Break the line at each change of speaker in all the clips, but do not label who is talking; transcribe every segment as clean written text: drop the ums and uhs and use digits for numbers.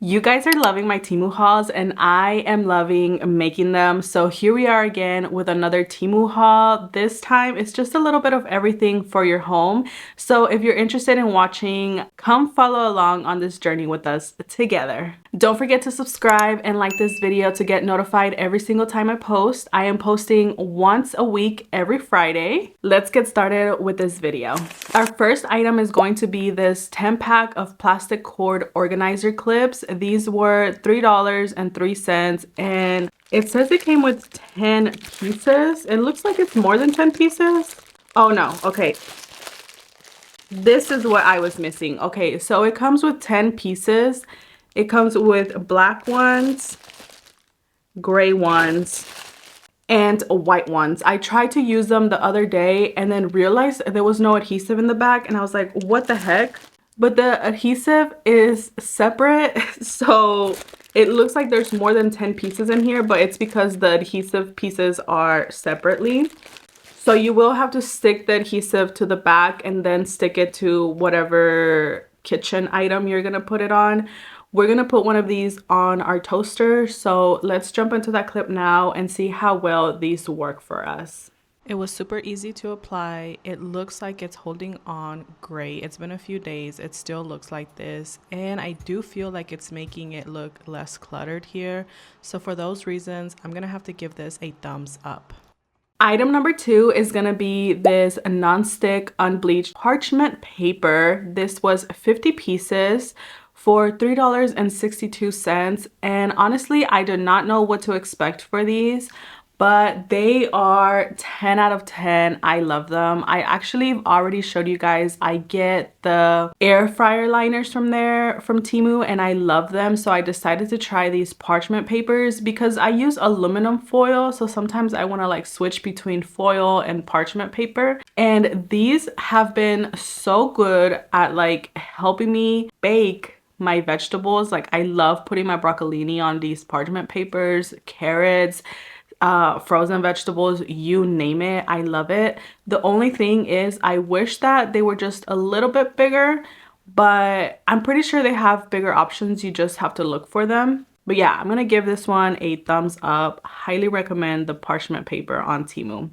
You guys are loving my Temu hauls and I am loving making them. So here we are again with another Temu haul. This time it's just a little bit of everything for your home. So if you're interested in watching, come follow along on this journey with us together. Don't forget to subscribe and like this video to get notified every single time I post. I am posting once a week every Friday. Let's get started with this video. Our first item is going to be this 10-pack of plastic cord organizer clips. These were $3.03 and it says it came with 10 pieces. It looks like it's more than 10 pieces. Oh no, okay. This is what I was missing. Okay, so it comes with 10 pieces. It comes with black ones, gray ones, and white ones. I tried to use them the other day and then realized there was no adhesive in the back and I was like, what the heck? But the adhesive is separate, so it looks like there's more than 10 pieces in here, but it's because the adhesive pieces are separately. So you will have to stick the adhesive to the back and then stick it to whatever kitchen item you're gonna put it on. We're gonna put one of these on our toaster, so let's jump into that clip now and see how well these work for us. It was super easy to apply. It looks like it's holding on great. It's been a few days. It still looks like this. And I do feel like it's making it look less cluttered here. So for those reasons, I'm gonna have to give this a thumbs up. Item number 2 is gonna be this non-stick unbleached parchment paper. This was 50 pieces for $3.62. And honestly, I did not know what to expect for these, but they are 10 out of 10. I love them. I actually already showed you guys I get the air fryer liners from Temu, and I love them. So I decided to try these parchment papers because I use aluminum foil. So sometimes I want to like switch between foil and parchment paper. And these have been so good at like helping me bake my vegetables. Like I love putting my broccolini on these parchment papers, carrots, frozen vegetables, you name it. I love it. The only thing is I wish that they were just a little bit bigger, but I'm pretty sure they have bigger options. You just have to look for them. But yeah, I'm gonna give this one a thumbs up. Highly recommend the parchment paper on Temu.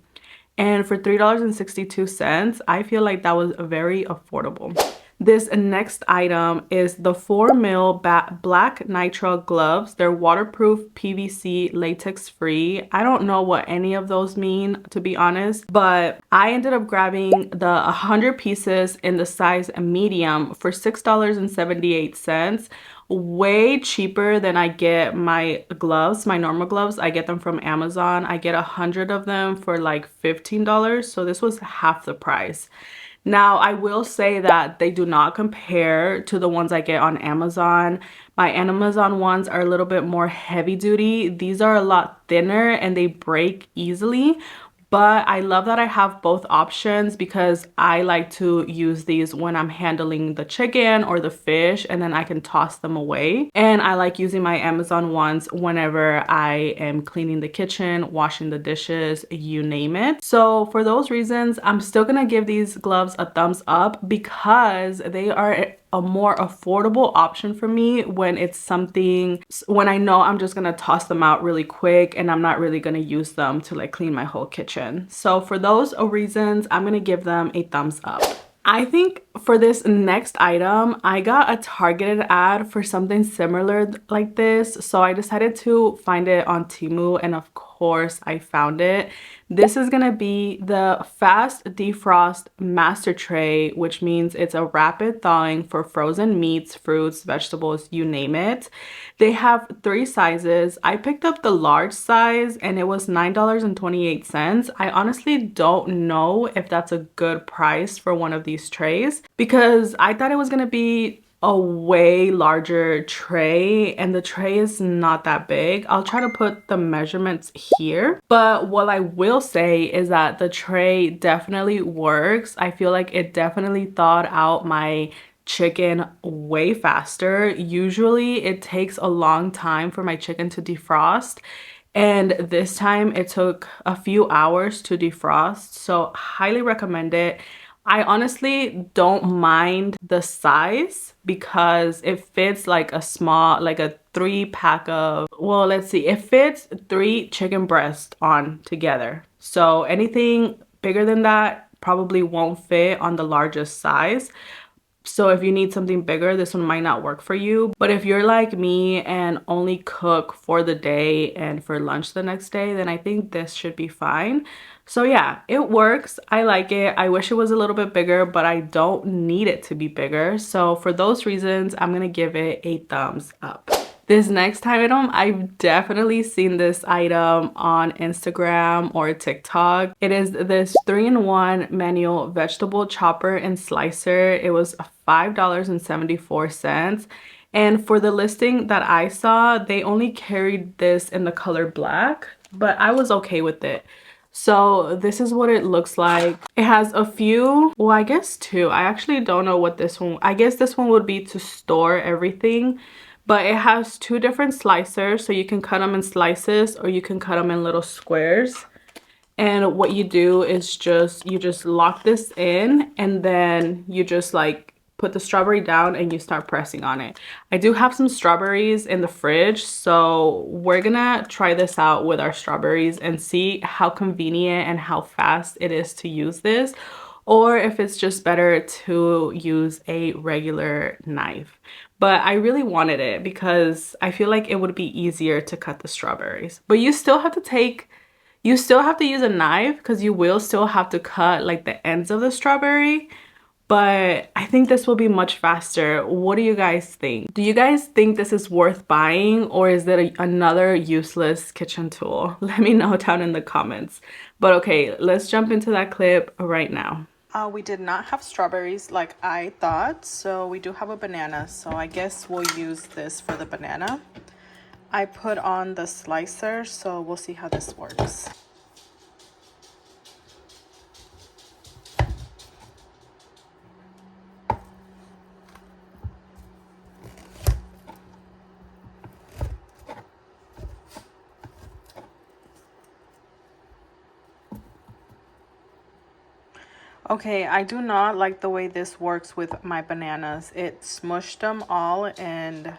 And for $3.62, I feel like that was very affordable. This next item is the 4mm black nitrile gloves. They're waterproof, PVC, latex free. I don't know what any of those mean, to be honest, but I ended up grabbing the 100 pieces in the size medium for $6.78. Way cheaper than I get my gloves, my normal gloves. I get them from Amazon. I get 100 of them for like $15. So this was half the price. Now, I will say that they do not compare to the ones I get on Amazon. My Amazon ones are a little bit more heavy duty. These are a lot thinner and they break easily. But I love that I have both options because I like to use these when I'm handling the chicken or the fish, and then I can toss them away. And I like using my Amazon ones whenever I am cleaning the kitchen, washing the dishes, you name it. So for those reasons, I'm still gonna give these gloves a thumbs up because they are a more affordable option for me when it's something, when I know I'm just gonna toss them out really quick and I'm not really gonna use them to like clean my whole kitchen. So for those reasons, I'm gonna give them a thumbs up. I think for this next item, I got a targeted ad for something similar like this. So I decided to find it on Temu, and of course I found it. This is gonna be the Fast Defrost Master Tray, which means it's a rapid thawing for frozen meats, fruits, vegetables, you name it. They have 3 sizes. I picked up the large size and it was $9.28. I honestly don't know if that's a good price for one of these trays because I thought it was gonna be a way larger tray and the tray is not that big. I'll try to put the measurements here, but what I will say is that the tray definitely works. I feel like it definitely thawed out my chicken way faster. Usually it takes a long time for my chicken to defrost, and this time it took a few hours to defrost, so highly recommend it. I honestly don't mind the size because it fits like a small, like a 3-pack of, well, let's see, it fits 3 chicken breasts on together. So anything bigger than that probably won't fit on the largest size. So if you need something bigger, this one might not work for you. But if you're like me and only cook for the day and for lunch the next day, then I think this should be fine. So yeah, it works. I like it. I wish it was a little bit bigger, but I don't need it to be bigger. So for those reasons, I'm gonna give it a thumbs up. This next item, I've definitely seen this item on Instagram or TikTok. It is this 3-in-1 manual vegetable chopper and slicer. It was $5.74. And for the listing that I saw, they only carried this in the color black, but I was okay with it. So this is what it looks like. It has a few, well, I guess 2. I actually don't know what this one, I guess this one would be to store everything. But it has 2 different slicers, so you can cut them in slices or you can cut them in little squares. And what you do is you just lock this in, and then you just like put the strawberry down and you start pressing on it. I do have some strawberries in the fridge, so we're gonna try this out with our strawberries and see how convenient and how fast it is to use this, or if it's just better to use a regular knife. But I really wanted it because I feel like it would be easier to cut the strawberries. But you still have to use a knife because you will still have to cut like the ends of the strawberry. But I think this will be much faster. What do you guys think? Do you guys think this is worth buying, or is it another useless kitchen tool? Let me know down in the comments. But okay, let's jump into that clip right now. We did not have strawberries like I thought, so we do have a banana. So I guess we'll use this for the banana. I put on the slicer, so we'll see how this works. Okay, I do not like the way this works with my bananas. It smushed them all, and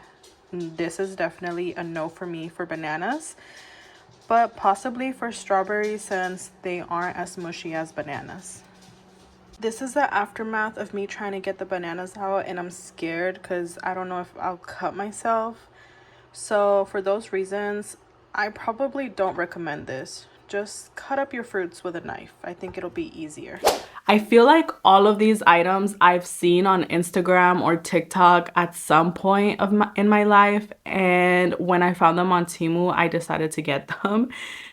this is definitely a no for me for bananas, but possibly for strawberries since they aren't as mushy as bananas. This is the aftermath of me trying to get the bananas out, and I'm scared because I don't know if I'll cut myself. So for those reasons, I probably don't recommend this. Just cut up your fruits with a knife. I think it'll be easier. I feel like all of these items I've seen on Instagram or TikTok at some point in my life, and when I found them on Temu, I decided to get them.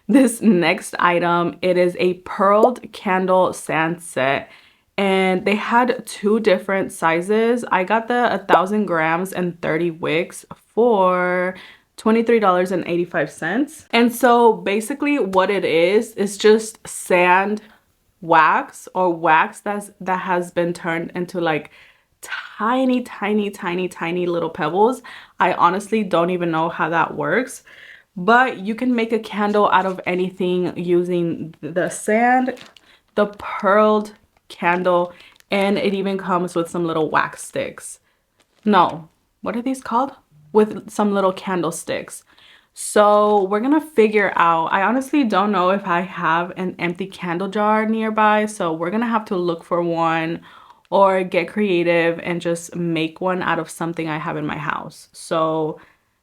This next item, it is a pearled candle sand set, and they had 2 different sizes. I got the 1,000 grams and 30 wicks for $23.85. And so basically what it is just sand wax, or wax that has been turned into like tiny little pebbles. I honestly don't even know how that works, but you can make a candle out of anything using the sand, the pearled candle, and it even comes with some little wax sticks. No, what are these called? With some little candlesticks. So we're gonna figure out, I honestly don't know if I have an empty candle jar nearby, so we're gonna have to look for one or get creative and just make one out of something I have in my house. So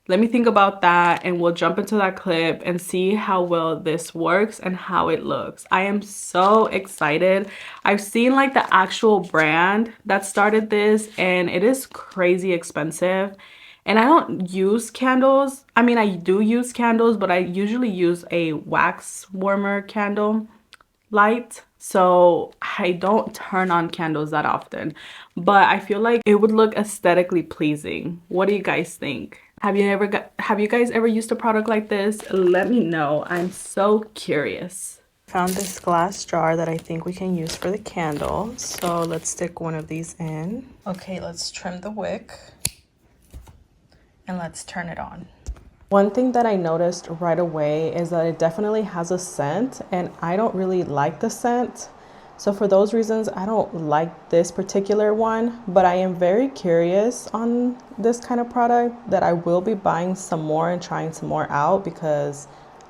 let me think about that, and we'll jump into that clip and see how well this works and how it looks. I am so excited. I've seen like the actual brand that started this, and it is crazy expensive. And I don't use candles. I mean, I do use candles, but I usually use a wax warmer candle light. So I don't turn on candles that often, but I feel like it would look aesthetically pleasing. What do you guys think? Have you guys ever used a product like this? Let me know. I'm so curious. Found this glass jar that I think we can use for the candle. So let's stick one of these in. Okay, let's trim the wick. And let's turn it on. One thing that I noticed right away is that it definitely has a scent, and I don't really like the scent. So for those reasons, I don't like this particular one, but I am very curious on this kind of product that I will be buying some more and trying some more out because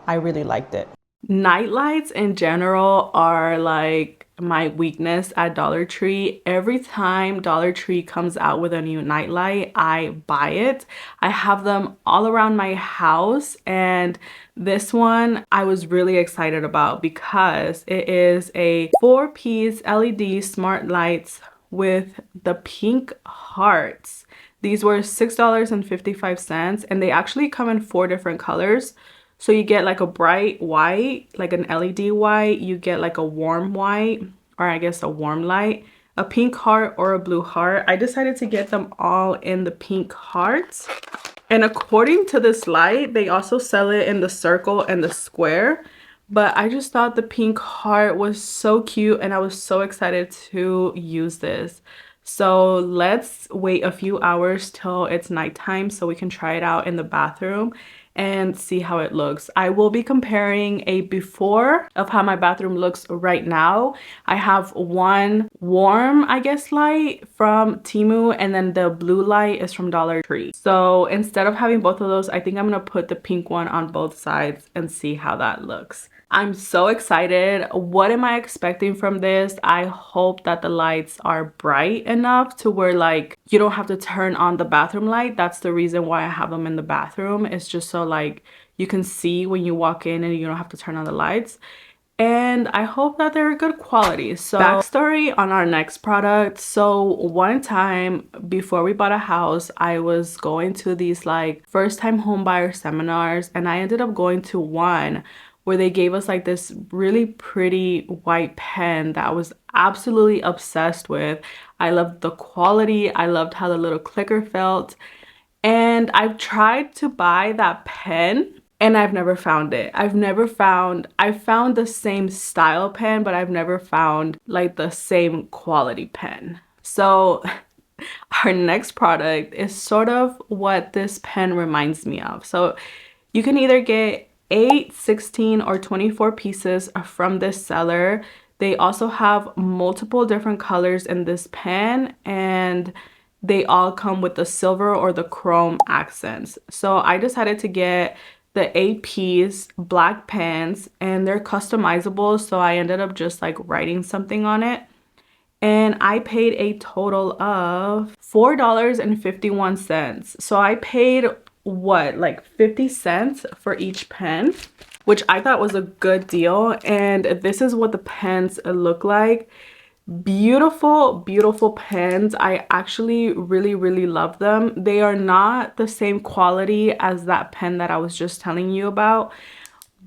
I really liked it. Nightlights in general are like my weakness at Dollar Tree. Every time Dollar Tree comes out with a new nightlight, I buy it. I have them all around my house, and this one I was really excited about because it is a 4-piece LED smart lights with the pink hearts. These were $6.55, and they actually come in 4 different colors. So you get like a bright white, like an LED white, you get like a warm white, or I guess a warm light, a pink heart, or a blue heart. I decided to get them all in the pink hearts. And according to this light, they also sell it in the circle and the square. But I just thought the pink heart was so cute and I was so excited to use this. So let's wait a few hours till it's nighttime so we can try it out in the bathroom and see how it looks. I will be comparing a before of how my bathroom looks right now. I have one warm, I guess, light from Temu, and then the blue light is from Dollar Tree. So instead of having both of those, I think I'm gonna put the pink one on both sides and see how that looks. I'm so excited. What am I expecting from this? I hope that the lights are bright enough to where like you don't have to turn on the bathroom light. That's the reason why I have them in the bathroom. It's just so like you can see when you walk in and you don't have to turn on the lights. And I hope that they're good quality. So backstory on our next product. So one time before we bought a house, I was going to these like first time home buyer seminars, and I ended up going to one where they gave us like this really pretty white pen that I was absolutely obsessed with. I loved the quality. I loved how the little clicker felt. And I've tried to buy that pen and I've never found it. I've found the same style pen, but I've never found like the same quality pen. So our next product is sort of what this pen reminds me of. So you can either get 8, 16, or 24 pieces from this seller. They also have multiple different colors in this pen, and they all come with the silver or the chrome accents. So I decided to get the 8-piece black pens, and they're customizable. So I ended up just like writing something on it. And I paid a total of $4.51. So I paid what, like 50 cents for each pen, which I thought was a good deal. And this is what the pens look like. Beautiful, beautiful pens. I actually really love them. They are not the same quality as that pen that I was just telling you about,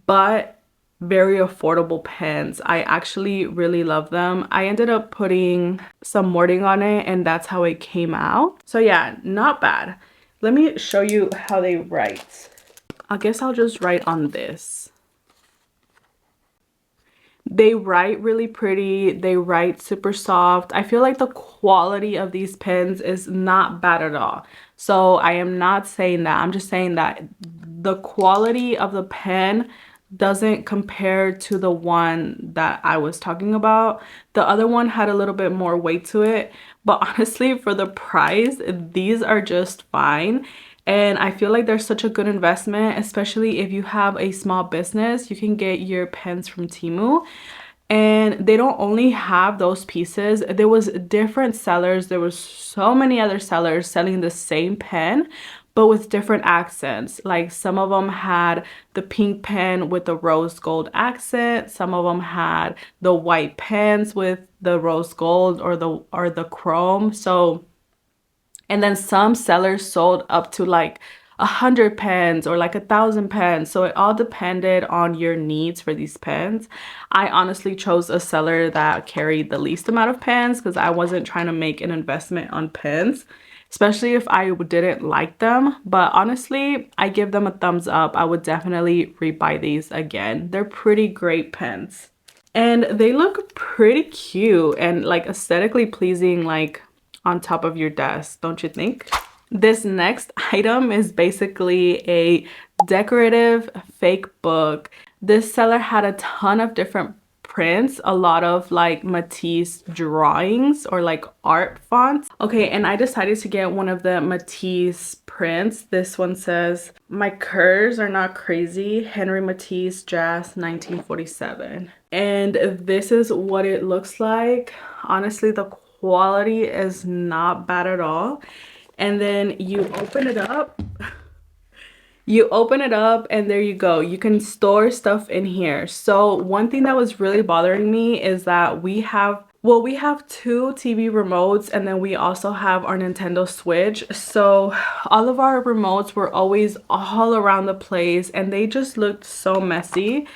but very affordable pens. I actually really love them. I ended up putting some wording on it, and that's how it came out. So yeah, not bad. Let me show you how they write. I guess I'll just write on this. They write really pretty. They write super soft. I feel like the quality of these pens is not bad at all. So I am not saying that. I'm just saying that the quality of the pen doesn't compare to the one that I was talking about. The other one had a little bit more weight to it, but honestly, for the price, these are just fine. And I feel like they're such a good investment, especially if you have a small business. You can get your pens from Temu. And they don't only have those pieces. There was different sellers. There was so many other sellers selling the same pen, but with different accents. Like some of them had the pink pen with the rose gold accent. Some of them had the white pens with the rose gold or the chrome. So, and then some sellers sold up to like 100 pens or like 1,000 pens. So it all depended on your needs for these pens. I honestly chose a seller that carried the least amount of pens because I wasn't trying to make an investment on pens, especially if I didn't like them. But honestly, I give them a thumbs up. I would definitely rebuy these again. They're pretty great pens. And they look pretty cute and like aesthetically pleasing, like on top of your desk, don't you think? This next item is basically a decorative fake book. This seller had a ton of different prints, a lot of like Matisse drawings or like art fonts. Okay, and I decided to get one of the Matisse prints. This one says, "My curves are not crazy, Henry Matisse, Jazz, 1947." And this is what it looks like. Honestly, the quality is not bad at all. And then you open it up. You open it up and there you go. You can store stuff in here. So one thing that was really bothering me is that we have two TV remotes, and then we also have our Nintendo Switch. So all of our remotes were always all around the place and they just looked so messy.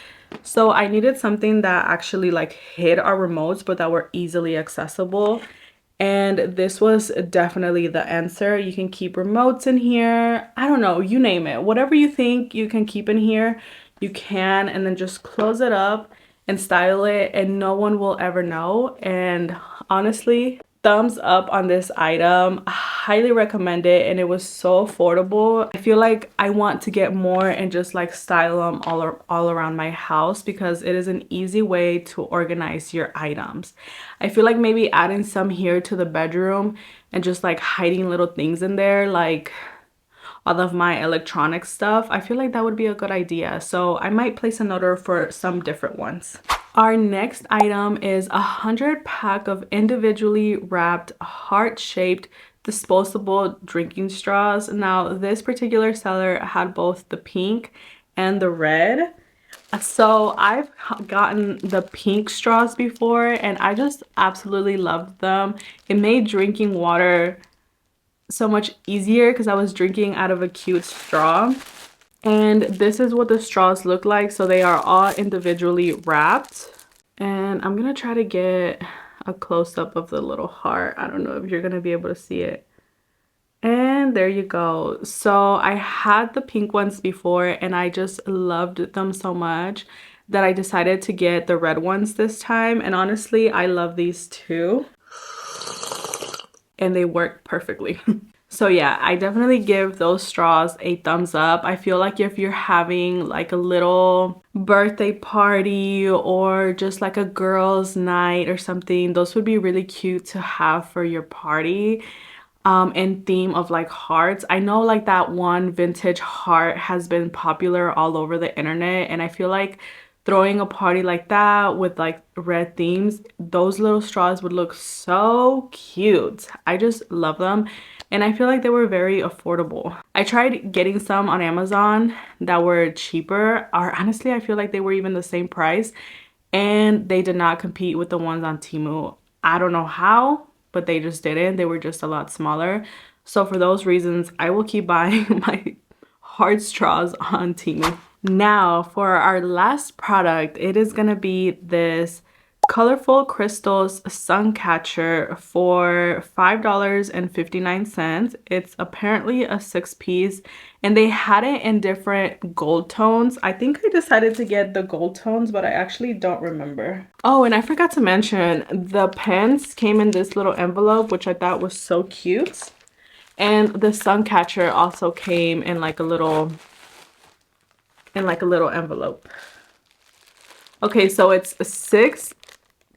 So I needed something that actually like hid our remotes but that were easily accessible. And this was definitely the answer. You can keep remotes in here. I don't know, you name it. Whatever you think you can keep in here, you can, and then just close it up and style it and no one will ever know. And honestly, thumbs up on this item. I highly recommend it, and it was so affordable. I feel like I want to get more and just like style them all around my house because it is an easy way to organize your items. I feel like maybe adding some here to the bedroom and just like hiding little things in there, like all of my electronic stuff. I feel like that would be a good idea. So I might place an order for some different ones. Our next item is 100 pack of individually wrapped heart-shaped disposable drinking straws. Now this particular seller had both the pink and the red. So I've gotten the pink straws before and I just absolutely loved them. It made drinking water so much easier because I was drinking out of a cute straw. And this is what the straws look like. So they are all individually wrapped. And I'm gonna try to get a close-up of the little heart. I don't know if you're gonna be able to see it. And there you go. So I had the pink ones before and I just loved them so much that I decided to get the red ones this time. And honestly, I love these too. And they work perfectly. So yeah, I definitely give those straws a thumbs up. I feel like if you're having like a little birthday party or just like a girls' night or something, those would be really cute to have for your party. And theme of like hearts. I know like that one vintage heart has been popular all over the internet, and I feel like throwing a party like that with like red themes, those little straws would look so cute. I just love them. And I feel like they were very affordable. I tried getting some on Amazon that were cheaper, or honestly, I feel like they were even the same price, and they did not compete with the ones on Temu. I don't know how, but they just didn't. They were just a lot smaller. So for those reasons, I will keep buying my hard straws on Temu. Now for our last product, it is gonna be this colorful crystals sun catcher for $5.59. It's apparently a 6-piece and they had it in different gold tones. I think I decided to get the gold tones, but I actually don't remember. Oh, and I forgot to mention the pens came in this little envelope, which I thought was so cute. And the sun catcher also came in like a little envelope. Okay, so it's 6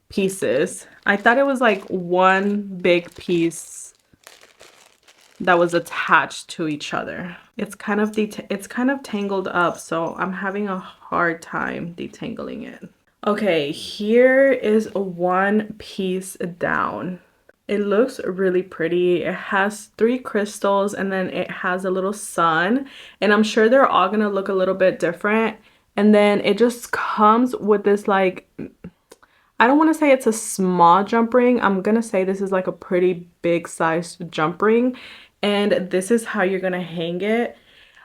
pieces. I thought it was like one big piece that was attached to each other. It's kind of tangled up, so I'm having a hard time detangling it. Okay, here is one piece down. It looks really pretty. It has 3 crystals and then it has a little sun, and I'm sure they're all gonna look a little bit different. And then it just comes with this like, I don't want to say it's a small jump ring. I'm gonna say this is like a pretty big sized jump ring, and this is how you're gonna hang it.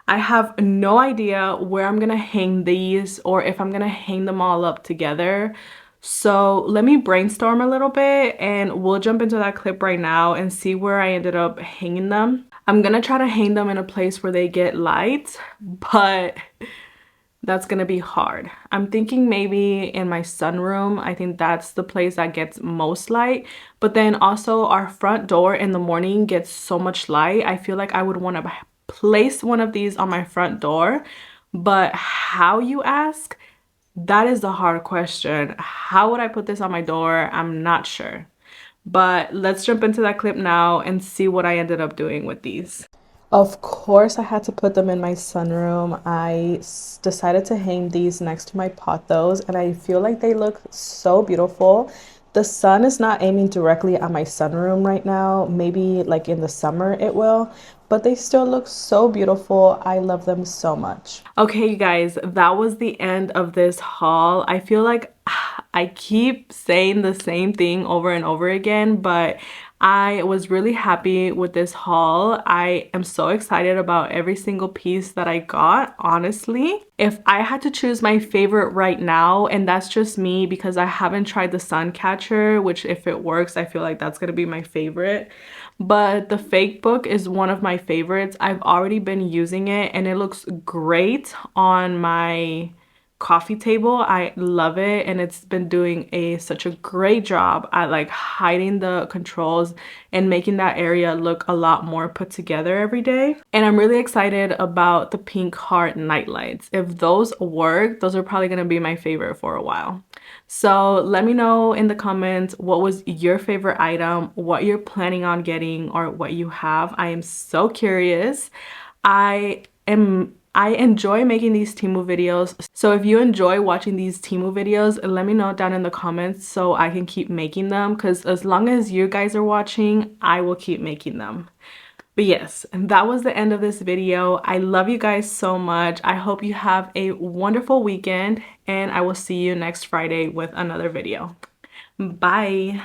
I have no idea where I'm gonna hang these or if I'm gonna hang them all up together. So let me brainstorm a little bit and we'll jump into that clip right now and see where I ended up hanging them. I'm gonna try to hang them in a place where they get light, but that's gonna be hard. I'm thinking maybe in my sunroom. I think that's the place that gets most light. But then also our front door in the morning gets so much light. I feel like I would want to place one of these on my front door. But how, you ask? That is the hard question. How would I put this on my door? I'm not sure. But let's jump into that clip now and see what I ended up doing with these. Of course, I had to put them in my sunroom. Decided to hang these next to my pothos, and I feel like they look so beautiful. The sun is not aiming directly at my sunroom right now. Maybe like in the summer it will, but they still look so beautiful. I love them so much. Okay, you guys, that was the end of this haul. I feel like I keep saying the same thing over and over again, but I was really happy with this haul. I am so excited about every single piece that I got, honestly. If I had to choose my favorite right now, and that's just me because I haven't tried the suncatcher, which if it works, I feel like that's gonna be my favorite. But the fake book is one of my favorites. I've already been using it and it looks great on my coffee table. I love it, and it's been doing such a great job at like hiding the controls and making that area look a lot more put together every day. And I'm really excited about the pink heart night lights. If those work, those are probably gonna be my favorite for a while. So let me know in the comments what was your favorite item, what you're planning on getting, or what you have. I am so curious. I enjoy making these Temu videos. So if you enjoy watching these Temu videos, let me know down in the comments so I can keep making them, because as long as you guys are watching, I will keep making them. But yes, that was the end of this video. I love you guys so much. I hope you have a wonderful weekend, and I will see you next Friday with another video. Bye.